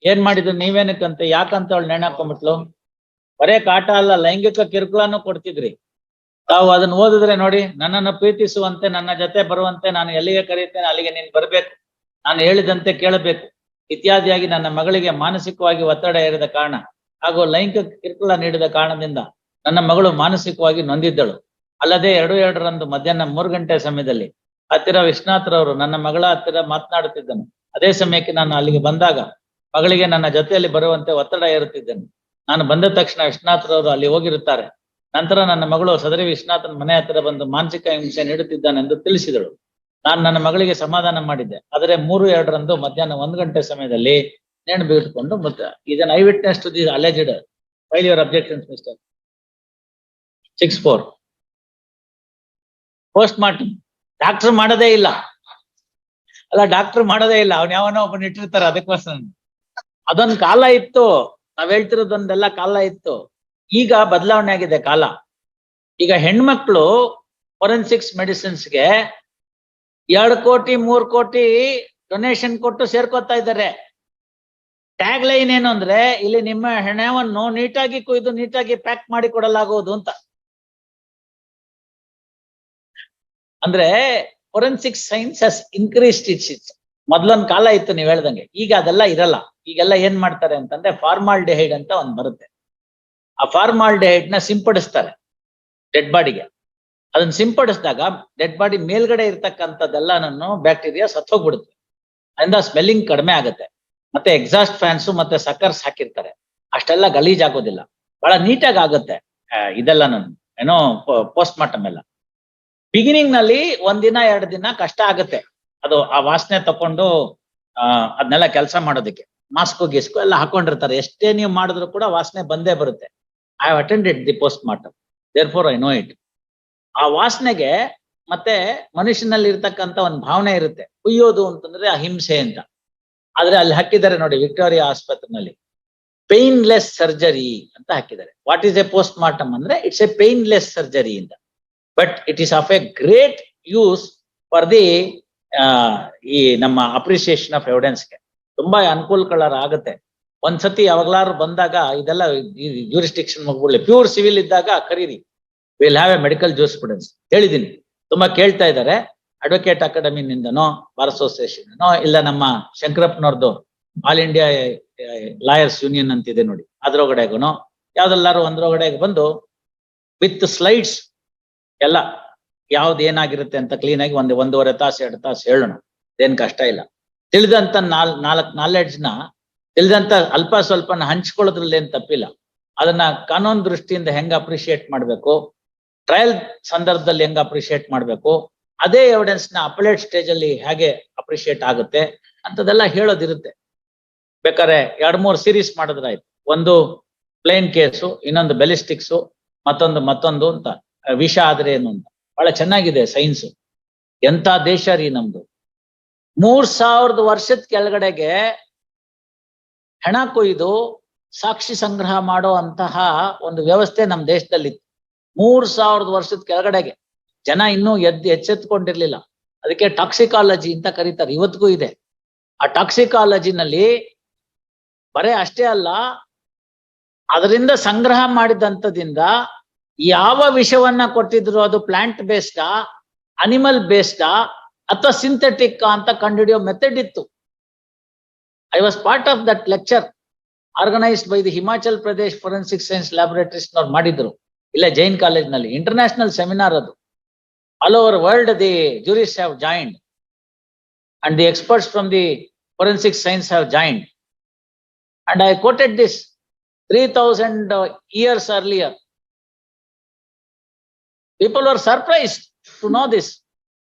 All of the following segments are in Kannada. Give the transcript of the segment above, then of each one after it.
ಏನ್ ಮಾಡಿದ್ರು ನೀವೇನಕ್ಕಂತ ಯಾಕಂತ ಅವಳು ನೇಣು ಹಾಕೊಂಡ್ಬಿಟ್ಲು? ಬರೇ ಕಾಟ ಅಲ್ಲ, ಲೈಂಗಿಕ ಕಿರುಕುಳನು ಕೊಡ್ತಿದ್ರಿ. ತಾವು ಅದನ್ನ ಓದಿದ್ರೆ ನೋಡಿ, ನನ್ನನ್ನು ಪ್ರೀತಿಸುವಂತೆ, ನನ್ನ ಜೊತೆ ಬರುವಂತೆ, ನಾನು ಎಲ್ಲಿಗೆ ಕರೆಯುತ್ತೇನೆ ಅಲ್ಲಿಗೆ ನೀನು ಬರ್ಬೇಕು, ನಾನು ಹೇಳಿದಂತೆ ಕೇಳಬೇಕು ಇತ್ಯಾದಿಯಾಗಿ ನನ್ನ ಮಗಳಿಗೆ ಮಾನಸಿಕವಾಗಿ ಒತ್ತಡ ಹೇರಿದ ಕಾರಣ ಹಾಗೂ ಲೈಂಗಿಕ ಕಿರುಕುಳ ನೀಡಿದ ಕಾರಣದಿಂದ ನನ್ನ ಮಗಳು ಮಾನಸಿಕವಾಗಿ ನೊಂದಿದ್ದಳು. ಅಲ್ಲದೆ 2/2 ಮಧ್ಯಾಹ್ನ 3 ಗಂಟೆ ಸಮಯದಲ್ಲಿ ಹತ್ತಿರ ವಿಶ್ವನಾಥ್ರವರು ನನ್ನ ಮಗಳ ಹತ್ತಿರ ಮಾತನಾಡುತ್ತಿದ್ದನು. ಅದೇ ಸಮಯಕ್ಕೆ ನಾನು ಅಲ್ಲಿಗೆ ಬಂದಾಗ ಮಗಳಿಗೆ ನನ್ನ ಜೊತೆಯಲ್ಲಿ ಬರುವಂತೆ ಒತ್ತಡ ಹೇರುತ್ತಿದ್ದನು. ನಾನು ಬಂದ ತಕ್ಷಣ ವಿಶ್ವನಾಥ್ರವರು ಅಲ್ಲಿ ಹೋಗಿರುತ್ತಾರೆ. ನಂತರ ನನ್ನ ಮಗಳು ಸದರಿ ವಿಶ್ವನಾಥನ ಮನೆ ಹತ್ತಿರ ಬಂದು ಮಾನಸಿಕ ಹಿಂಸೆ ನೀಡುತ್ತಿದ್ದಾನೆಂದು ತಿಳಿಸಿದಳು. ನಾನು ನನ್ನ ಮಗಳಿಗೆ ಸಮಾಧಾನ ಮಾಡಿದ್ದೆ. ಆದರೆ 3/2 ಮಧ್ಯಾಹ್ನ 1 ಗಂಟೆ ಸಮಯದಲ್ಲಿ ನೇಣು ಬಿಗಿದುಕೊಂಡು ಇದನ್ನ I witness to the alleged. File your objections mister 6-4. Post mortem doctor ಮಾಡೋದೇ ಇಲ್ಲ ಅಲ್ಲ, ಡಾಕ್ಟರ್ ಮಾಡೋದೇ ಇಲ್ಲ, ಅವ್ನ ಯಾವನೋ ಒಬ್ಬನ ಇಟ್ಟಿರ್ತಾರೆ ಅದಕ್ಕೋಸ್ಕರ. ಅದೊಂದು ಕಾಲ ಇತ್ತು, ನಾವ್ ಹೇಳ್ತಿರೋದೊಂದೆಲ್ಲ ಕಾಲ ಇತ್ತು. ಈಗ ಬದಲಾವಣೆ ಆಗಿದೆ ಕಾಲ. ಈಗ ಹೆಣ್ಮಕ್ಳು ಫೊರೆನ್ಸಿಕ್ಸ್ ಮೆಡಿಸಿನ್ಸ್ಗೆ 2 ಕೋಟಿ 3 ಕೋಟಿ ಡೊನೇಷನ್ ಕೊಟ್ಟು ಸೇರ್ಕೋತಾ ಇದ್ದಾರೆ. ಟ್ಯಾಗ್ ಲೈನ್ ಏನು ಅಂದ್ರೆ, ಇಲ್ಲಿ ನಿಮ್ಮ ಹೆಣವನ್ನು ನೀಟಾಗಿ ಕೊಯ್ದು ನೀಟಾಗಿ ಪ್ಯಾಕ್ ಮಾಡಿ ಕೊಡಲಾಗುವುದು ಅಂತ. ಅಂದ್ರೆ ಫೊರೆನ್ಸಿಕ್ ಸೈನ್ಸ್ ಹಸ್ ಇನ್ಕ್ರೀಸ್ಡ್ ಇಟ್ಸ್. ಮೊದ್ಲೊಂದ್ ಕಾಲ ಇತ್ತು ನೀವ್ ಹೇಳ್ದಂಗೆ, ಈಗ ಅದೆಲ್ಲ ಇರಲ್ಲ. ಈಗೆಲ್ಲ ಏನ್ ಮಾಡ್ತಾರೆ ಅಂತಂದ್ರೆ ಫಾರ್ಮಾಲ್ಡಿಹೈಡ್ ಅಂತ ಒಂದ್ ಬರುತ್ತೆ. ಆ ಫಾರ್ಮಾಲ್ಡಿಹೈಡ್ ನ ಸಿಂಪಡಿಸ್ತಾರೆ ಡೆಡ್ ಬಾಡಿಗೆ. ಅದನ್ನ ಸಿಂಪಡಿಸಿದಾಗ ಡೆಡ್ ಬಾಡಿ ಮೇಲ್ಗಡೆ ಇರ್ತಕ್ಕಂಥದ್ದೆಲ್ಲನೂ ಬ್ಯಾಕ್ಟೀರಿಯಾ ಸತ್ತೋಗ್ಬಿಡುತ್ತೆ. ಅದರಿಂದ ಸ್ಮೆಲ್ಲಿಂಗ್ ಕಡಿಮೆ ಆಗುತ್ತೆ. ಮತ್ತೆ ಎಕ್ಸಾಸ್ಟ್ ಫ್ಯಾನ್ಸು ಮತ್ತೆ ಸಕ್ಕರ್ಸ್ ಹಾಕಿರ್ತಾರೆ, ಅಷ್ಟೆಲ್ಲ ಗಲೀಜ್ ಆಗೋದಿಲ್ಲ, ಬಹಳ ನೀಟಾಗಿ ಆಗುತ್ತೆ ಇದೆಲ್ಲ. ಏನೋ ಪೋಸ್ಟ್ ಮಾರ್ಟಮ್ ಎಲ್ಲ ಬಿಗಿನಿಂಗ್ ನಲ್ಲಿ 1 ದಿನ 2 ದಿನ ಕಷ್ಟ ಆಗುತ್ತೆ. ಅದು ಆ ವಾಸನೆ ತಕೊಂಡು ಅದನ್ನೆಲ್ಲ ಕೆಲಸ ಮಾಡೋದಕ್ಕೆ ಮಾಸ್ಕು ಗಿಸ್ಕು ಎಲ್ಲ ಹಾಕೊಂಡಿರ್ತಾರೆ. ಎಷ್ಟೇ ನೀವು ಮಾಡಿದ್ರು ಕೂಡ ವಾಸನೆ ಬಂದೇ ಬರುತ್ತೆ. I have attended the post mortem, therefore I know it. ಆ ವಾಸನೆಗೆ ಮತ್ತೆ ಮನುಷ್ಯನಲ್ಲಿ ಇರ್ತಕ್ಕಂಥ ಒಂದು ಭಾವನೆ ಇರುತ್ತೆ. ಕುಯ್ಯೋದು ಅಂತಂದ್ರೆ ಅಹಿಂಸೆ ಅಂತ. ಆದ್ರೆ ಅಲ್ಲಿ ಹಾಕಿದ್ದಾರೆ ನೋಡಿ, ವಿಕ್ಟೋರಿಯಾ ಆಸ್ಪತ್ರೆನಲ್ಲಿ ಪೇನ್ಲೆಸ್ ಸರ್ಜರಿ ಅಂತ ಹಾಕಿದ್ದಾರೆ. What is A post mortem ಅಂದ್ರೆ ಇಟ್ಸ್ ಎ ಪೇನ್ಲೆಸ್ ಸರ್ಜರಿ ಅಂತ. But it is of A great use for the ಈ ನಮ್ಮ ಅಪ್ರಿಸಿಯೇಷನ್ ಆಫ್ ಎವಿಡೆನ್ಸ್ಗೆ ತುಂಬಾ ಅನುಕೂಲಗಳಾಗುತ್ತೆ. ಒಂದ್ಸತಿ ಯಾವಾಗ್ಲಾರು ಬಂದಾಗ ಇದೆಲ್ಲ ಜ್ಯೂರಿಸ್ಟಿಕ್ಷನ್ ಮುಗ್ಬಿಡ್ಲಿ, ಪ್ಯೂರ್ ಸಿವಿಲ್ ಇದ್ದಾಗ ಕರೀರಿ, will have A medical jurisprudence. ಹೇಳಿದೀನಿ, ತುಂಬಾ ಕೇಳ್ತಾ ಇದ್ದಾರೆ. ಅಡ್ವೊಕೇಟ್ ಅಕಾಡೆಮಿನಿಂದನೋ ಬಾರ್ ಅಸೋಸಿಯೇಷನ್ ಇಲ್ಲ ನಮ್ಮ ಶಂಕರಪ್ಪನವ್ರದ್ದು ಆಲ್ ಇಂಡಿಯಾ ಲಾಯರ್ಸ್ ಯೂನಿಯನ್ ಅಂತಿದೆ ನೋಡಿ, ಅದ್ರೊಳಗಡೆಗೂ ಯಾವ್ದೆಲ್ಲಾರು ಒಂದ್ರೊಳಗಡೆಗೆ ಬಂದು ವಿತ್ ಸ್ಲೈಡ್ಸ್ ಎಲ್ಲ ಯಾವ್ದು ಏನಾಗಿರುತ್ತೆ ಅಂತ ಕ್ಲೀನ್ ಆಗಿ 1.5 ತಾಸು 2 ತಾಸು ಹೇಳೋಣ. ಏನ್ ಕಷ್ಟ ಇಲ್ಲ. ತಿಳಿದಂತ 4 ನಾಲೆಡ್ಜ್ನ ತಿಳಿದಂತ ಅಲ್ಪ ಸ್ವಲ್ಪನ ಹಂಚ್ಕೊಳ್ಳೋದ್ರಲ್ಲಿ ಏನ್ ತಪ್ಪಿಲ್ಲ. ಅದನ್ನ ಕಾನೂನು ದೃಷ್ಟಿಯಿಂದ ಹೆಂಗ್ ಅಪ್ರಿಶಿಯೇಟ್ ಮಾಡ್ಬೇಕು, ಟ್ರಯಲ್ ಸಂದರ್ಭದಲ್ಲಿ ಹೆಂಗ್ ಅಪ್ರಿಶಿಯೇಟ್ ಮಾಡ್ಬೇಕು, ಅದೇ ಎವಿಡೆನ್ಸ್ ನ ಅಪಲೇಟ್ ಸ್ಟೇಜ್ ಅಲ್ಲಿ ಹೇಗೆ ಅಪ್ರಿಶಿಯೇಟ್ ಆಗುತ್ತೆ ಅಂತದೆಲ್ಲ ಹೇಳೋದಿರುತ್ತೆ. ಬೇಕಾದ್ರೆ 2-3 ಸೀರೀಸ್ ಮಾಡಿದ್ರಾಯ್ತು. ಒಂದು ಪ್ಲೇನ್ ಕೇಸು, ಇನ್ನೊಂದು ಬೆಲಿಸ್ಟಿಕ್ಸು, ಮತ್ತೊಂದು ಅಂತ ವಿಷ ಆದ್ರೆ ಏನು ಅಂತ. ಬಹಳ ಚೆನ್ನಾಗಿದೆ ಸೈನ್ಸ್. ಎಂತ ದೇಶ ರೀ ನಮ್ದು. 3000 ವರ್ಷದ ಕೆಳಗಡೆಗೆ ಹೆಣ ಕೊಯ್ದು ಸಾಕ್ಷಿ ಸಂಗ್ರಹ ಮಾಡೋ ಅಂತಹ ಒಂದು ವ್ಯವಸ್ಥೆ ನಮ್ಮ ದೇಶದಲ್ಲಿತ್ತು. 3000 ವರ್ಷದ ಕೆಳಗಡೆಗೆ ಜನ ಇನ್ನೂ ಎಚ್ಚೆತ್ಕೊಂಡಿರ್ಲಿಲ್ಲ. ಅದಕ್ಕೆ ಟಾಕ್ಸಿಕಾಲಜಿ ಅಂತ ಕರೀತಾರೆ, ಇವತ್ತಿಗೂ ಇದೆ. ಆ ಟಾಕ್ಸಿಕಾಲಜಿನಲ್ಲಿ ಬರೇ ಅಷ್ಟೇ ಅಲ್ಲ, ಅದರಿಂದ ಸಂಗ್ರಹ ಮಾಡಿದಂಥದಿಂದ ಯಾವ ವಿಷವನ್ನ ಕೊಟ್ಟಿದ್ರು ಅದು ಪ್ಲಾಂಟ್ ಬೇಸ್ಡಾ, ಅನಿಮಲ್ ಬೇಸ್ಡಾ ಅಥವಾ ಸಿಂಥೆಟಿಕ್ ಅಂತ ಕಂಡುಹಿಡಿಯೋ ಮೆಥಡ್ ಇತ್ತು. I was part of that lecture organised by the Himachal Pradesh forensic science laboratories ನವ್ರು ಮಾಡಿದ್ರು, ಇಲ್ಲ ಜೈನ್ ಕಾಲೇಜ್ ನಲ್ಲಿ. ಇಂಟರ್ನ್ಯಾಷನಲ್ ಸೆಮಿನಾರ್ ಅದು. All over world the juries have joined and the experts from the forensic science have joined. And I quoted this 3000 years earlier. People were surprised to know this.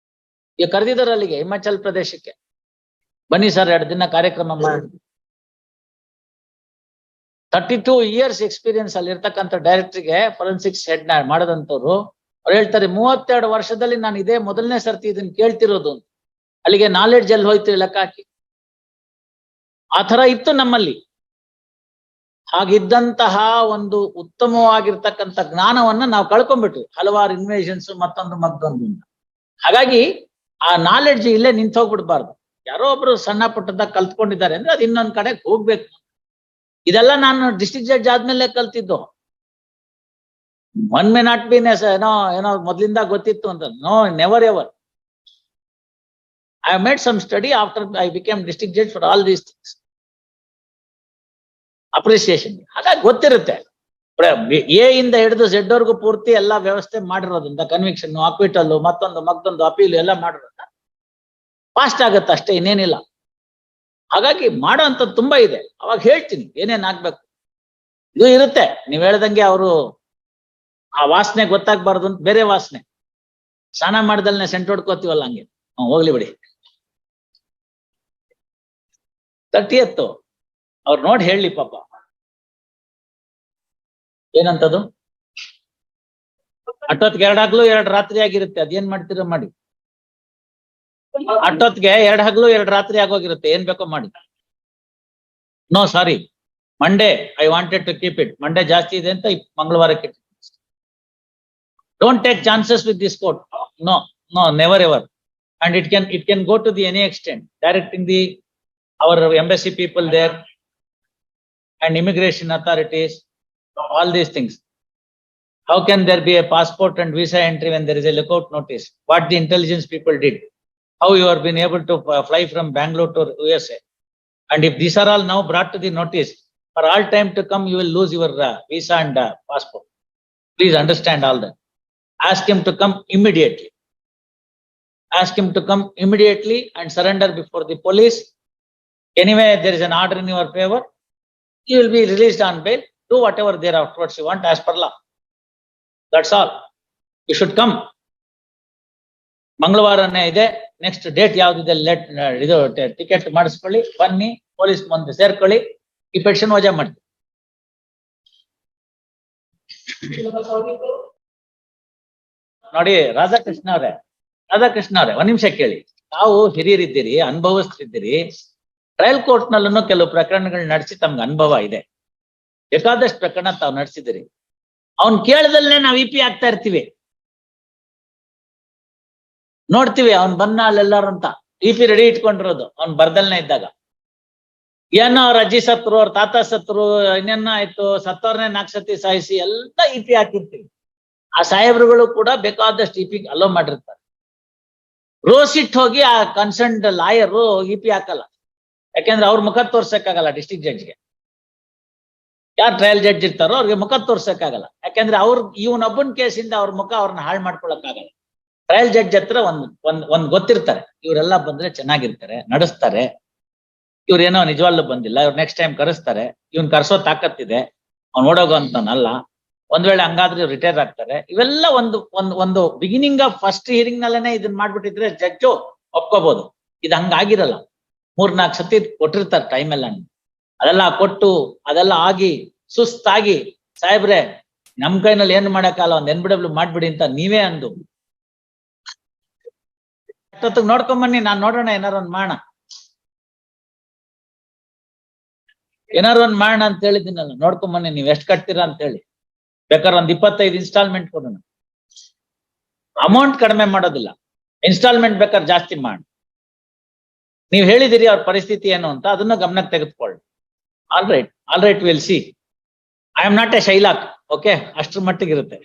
ಈಗ ಕರೆದಿದ್ದಾರೆ ಅಲ್ಲಿಗೆ ಹಿಮಾಚಲ್ ಪ್ರದೇಶಕ್ಕೆ, ಬನ್ನಿ ಸರ್ 2 ದಿನ ಕಾರ್ಯಕ್ರಮ ಮಾಡಿ. 32 years ಎಕ್ಸ್ಪೀರಿಯನ್ಸ್ ಅಲ್ಲಿ ಇರ್ತಕ್ಕಂಥ ಡೈರೆಕ್ಟರ್ಗೆ ಫೊರೆನ್ಸಿಕ್ಸ್ ಹೆಡ್ ಮಾಡದಂತವ್ರು ಅವ್ರು ಹೇಳ್ತಾರೆ, 32 ವರ್ಷದಲ್ಲಿ ನಾನು ಇದೇ ಮೊದಲನೇ ಸರ್ತಿ ಇದನ್ನ ಕೇಳ್ತಿರೋದು ಅಂತ. ಅಲ್ಲಿಗೆ ನಾಲೆಡ್ಜ್ ಎಲ್ಲಿ ಹೋಯ್ತು ಲೆಕ್ಕ ಹಾಕಿ. ಆ ತರ ಇತ್ತು ನಮ್ಮಲ್ಲಿ. ಹಾಗಿದ್ದಂತಹ ಒಂದು ಉತ್ತಮವಾಗಿರ್ತಕ್ಕಂಥ ಜ್ಞಾನವನ್ನ ನಾವು ಕಳ್ಕೊಂಡ್ಬಿಟ್ವಿ ಹಲವಾರು ಇನ್ವೇಷನ್ಸ್ ಮತ್ತೊಂದು. ಹಾಗಾಗಿ ಆ ನಾಲೆಡ್ಜ್ ಇಲ್ಲೇ ನಿಂತೋಗ್ಬಿಡ್ಬಾರ್ದು. ಯಾರೋ ಒಬ್ರು ಸಣ್ಣ ಪುಟ್ಟದಾಗ ಕಲ್ತ್ಕೊಂಡಿದ್ದಾರೆ ಅಂದ್ರೆ ಅದು ಇನ್ನೊಂದ್ ಕಡೆ ಹೋಗ್ಬೇಕು. ಇದೆಲ್ಲ ನಾನು ಡಿಸ್ಟ್ರಿಕ್ಟ್ ಜಡ್ಜ್ ಆದ್ಮೇಲೆ ಕಲ್ತಿದ್ದು. ಒನ್ ಮೇ ನಾಟ್ ಬಿ ಏನೋ ಮೊದ್ಲಿಂದ ಗೊತ್ತಿತ್ತು ಅಂತ. No, never ever. I have made some study after I became district judge for all these things. Appreciation. ಹಾಗಾಗಿ ಗೊತ್ತಿರುತ್ತೆ. ಎ ಇಂದ ಹಿಡಿದು ಝೆಡ್ ವರ್ಗು ಪೂರ್ತಿ ಎಲ್ಲಾ ವ್ಯವಸ್ಥೆ ಮಾಡಿರೋದ್ರಿಂದ ಕನ್ವಿಕ್ಷನ್, ಅಕ್ವಿಟಲ್, ಮತ್ತೊಂದು ಅಪೀಲ್ ಎಲ್ಲ ಮಾಡಿರೋದ್ರಿಂದ ಫಾಸ್ಟ್ ಆಗುತ್ತೆ ಅಷ್ಟೇ, ಇನ್ನೇನಿಲ್ಲ. ಹಾಗಾಗಿ ಮಾಡೋ ಅಂತ ತುಂಬಾ ಇದೆ. ಅವಾಗ ಹೇಳ್ತೀನಿ ಏನೇನ್ ಆಗ್ಬೇಕು. ಇದು ಇರುತ್ತೆ ನೀವ್ ಹೇಳ್ದಂಗೆ. ಅವರು ಆ ವಾಸನೆ ಗೊತ್ತಾಗ್ಬಾರ್ದು ಅಂತ ಬೇರೆ ವಾಸನೆ. ಸ್ನಾನ ಮಾಡ್ದಲ್ನೆ ಸೆಂಟ್ ಹೊಡ್ಕೋತೀವಲ್ಲ ಹಂಗೆ. ಹೋಗ್ಲಿ ಬಿಡಿ. 30th ಅವ್ರು ನೋಡಿ ಹೇಳಿ ಪಾಪ ಏನಂತದು. ಅಟ್ಟೊತ್ಗೆ 2 ಹಗಲು 2 ರಾತ್ರಿ ಆಗಿರುತ್ತೆ. ಅದೇನ್ ಮಾಡ್ತೀರ ಮಾಡಿ. ಅಟ್ಟೊತ್ಗೆ 2 ಹಗಲು 2 ರಾತ್ರಿ ಆಗೋಗಿರುತ್ತೆ. ಏನ್ ಬೇಕೋ ಮಾಡಿ. No sorry, Monday I wanted to keep it. Monday ಜಾಸ್ತಿ ಇದೆ ಅಂತ ಮಂಗಳವಾರಕ್ಕೆ. Don't take chances with this court. No, never ever. And it can go to the any extent, directing the our embassy people there and immigration authorities, all these things. How can there be a passport and visa entry when there is a lookout notice? What the intelligence people did, how you have been able to fly from Bangalore to USA. And if these are all now brought to the notice, for all time to come you will lose your visa and passport. Please understand all that. Ask him to come immediately. Ask him to come immediately and surrender before the police. Anyway, there is an order in your favor. You will be released on bail. Do whatever there afterwards you want as per law. That's all. You should come. ಮಂಗಳವಾರನೇ ಇದೆ. ನೆಕ್ಸ್ಟ್ ಡೇಟ್ ಯಾವ್ದಿದೆ ಇದು ಟಿಕೆಟ್ ಮಾಡಿಸ್ಕೊಳ್ಳಿ, ಬನ್ನಿ, ಪೊಲೀಸ್ ಮುಂದೆ ಸೇರ್ಕೊಳ್ಳಿ, ಈ ಪೆಟಿಷನ್ ವಜಾ ಮಾಡ್ತೀವಿ. ನೋಡಿ ರಾಧಾಕೃಷ್ಣ ಅವರೇ, ಒಂದ್ ನಿಮಿಷ ಕೇಳಿ. ತಾವು ಹಿರಿಯರಿದ್ದೀರಿ, ಅನುಭವಿಸ್ತಿದ್ದೀರಿ. ಟ್ರಯಲ್ ಕೋರ್ಟ್ ನಲ್ಲೂ ಕೆಲವು ಪ್ರಕರಣಗಳು ನಡೆಸಿ ತಮ್ಗೆ ಅನುಭವ ಇದೆ. ಬೇಕಾದಷ್ಟು ಪ್ರಕರಣ ತಾವು ನಡೆಸಿದಿರಿ. ಅವ್ನ್ ಕೇಳದಲ್ಲೇ ನಾವ್ ಇಪಿ ಆಗ್ತಾ ಇರ್ತೀವಿ, ನೋಡ್ತೀವಿ. ಅವ್ನ್ ಬನ್ನ ಅಲ್ಲೆಲ್ಲಾರು ಅಂತ ಇಪಿ ರೆಡಿ ಇಟ್ಕೊಂಡಿರೋದು ಅವ್ನ್ ಬರ್ದಲ್ನೇ ಇದ್ದಾಗ. ಏನೋ ಅವ್ರ ಅಜ್ಜಿ ಸತ್ರು, ಅವ್ರ ತಾತ ಸತ್ರು, ಇನ್ನೇನ ಆಯ್ತು, ಸತ್ತವ್ರನ್ನೇ 4 ಸತಿ ಸಾಯಿಸಿ ಎಲ್ಲ ಇಪಿ ಹಾಕಿರ್ತೀವಿ. ಆ ಸಾಹೇಬ್ರುಗಳು ಕೂಡ ಬೇಕಾದಷ್ಟು ಇಪಿ ಅಲೋ ಮಾಡಿರ್ತಾರೆ. ರೋಸ್ ಇಟ್ ಹೋಗಿ ಆ ಕನ್ಸರ್ನ್ಡ್ ಲಾಯರು ಇಪಿ ಹಾಕಲ್ಲ. ಯಾಕೆಂದ್ರೆ ಅವ್ರ ಮುಖ ತೋರ್ಸಕ್ಕಾಗಲ್ಲ ಡಿಸ್ಟ್ರಿಕ್ಟ್ ಜಡ್ಜ್ಗೆ. ಯಾರು ಟ್ರಯಲ್ ಜಡ್ಜ್ ಇರ್ತಾರೋ ಅವ್ರಿಗೆ ಮುಖ ತೋರ್ಸಕ್ಕಾಗಲ್ಲ. ಯಾಕೆಂದ್ರೆ ಇವನೊಬ್ಬನ ಕೇಸಿಂದ ಅವ್ರ ಮುಖ ಅವ್ರನ್ನ ಹಾಳು ಮಾಡ್ಕೊಳಕ್ಕಾಗಲ್ಲ. ಟ್ರಯಲ್ ಜಡ್ಜ್ ಹತ್ರ ಒಂದ್ ಗೊತ್ತಿರ್ತಾರೆ, ಇವರೆಲ್ಲ ಬಂದ್ರೆ ಚೆನ್ನಾಗಿರ್ತಾರೆ, ನಡೆಸ್ತಾರೆ. ಇವ್ರೇನೋ ನಿಜವಾಗ್ಲೂ ಬಂದಿಲ್ಲ, ಇವ್ರು ನೆಕ್ಸ್ಟ್ ಟೈಮ್ ಕರೆಸ್ತಾರೆ, ಇವ್ನ್ ಕರ್ಸೋ ತಾಕತ್ತಿದೆ, ಅವ್ನು ಓಡೋಗೋ ಅಂತನಲ್ಲ. ಒಂದ್ ವೇಳೆ ಹಂಗಾದ್ರೆ ಇವ್ರು ರಿಟೈರ್ ಆಗ್ತಾರೆ. ಇವೆಲ್ಲ ಒಂದು ಬಿಗಿನಿಂಗ್ ಆಫ್ ಫಸ್ಟ್ ಹಿಯರಿಂಗ್ ನಲ್ಲೇನೆ ಇದನ್ನ ಮಾಡ್ಬಿಟ್ಟಿದ್ರೆ ಜಡ್ಜು ಒಪ್ಕೋಬಹುದು. ಇದು ಹಂಗಾಗಿರಲ್ಲ. 3-4 ಸತಿ ಕೊಟ್ಟಿರ್ತಾರೆ ಟೈಮ್ ಎಲ್ಲ. ಅದೆಲ್ಲ ಕೊಟ್ಟು ಅದೆಲ್ಲ ಆಗಿ ಸುಸ್ತಾಗಿ, ಸಾಹೇಬ್ರೆ ನಮ್ ಕೈನಲ್ಲಿ ಏನು ಮಾಡಕ್ಕಾಗಲ್ಲ, ಒಂದ್ NBW ಮಾಡ್ಬಿಡಿ ಅಂತ ನೀವೇ ಅಂದು ಅಷ್ಟೊತ್ತಿಗೆ ನೋಡ್ಕೊಂಬನ್ನಿ. ನಾನ್ ನೋಡೋಣ, ಏನಾರು ಒಂದ್ ಮಾಡೋಣ ಅಂತ ಹೇಳಿದ್ದೀನಲ್ಲ. ನೋಡ್ಕೊಂಬನ್ನಿ, ನೀವ್ ಎಷ್ಟ್ ಕಟ್ತೀರಾ ಅಂತ ಹೇಳಿ. ಬೇಕಾದ್ರೆ ಒಂದ್ 25 ಇನ್ಸ್ಟಾಲ್ಮೆಂಟ್ ಕೊಡೋಣ. ಅಮೌಂಟ್ ಕಡಿಮೆ ಮಾಡೋದಿಲ್ಲ, ಇನ್ಸ್ಟಾಲ್ಮೆಂಟ್ ಬೇಕಾದ್ರೆ ಜಾಸ್ತಿ ಮಾಡಿ. ನೀವ್ ಹೇಳಿದಿರಿ ಅವ್ರ ಪರಿಸ್ಥಿತಿ ಏನು ಅಂತ, ಅದನ್ನ ಗಮನಕ್ಕೆ ತೆಗೆದುಕೊಳ್ಳಿ. All right will see. I am not a Shylock. Okay, ಅಷ್ಟ್ರ ಮಟ್ಟಿಗಿರುತ್ತೆ.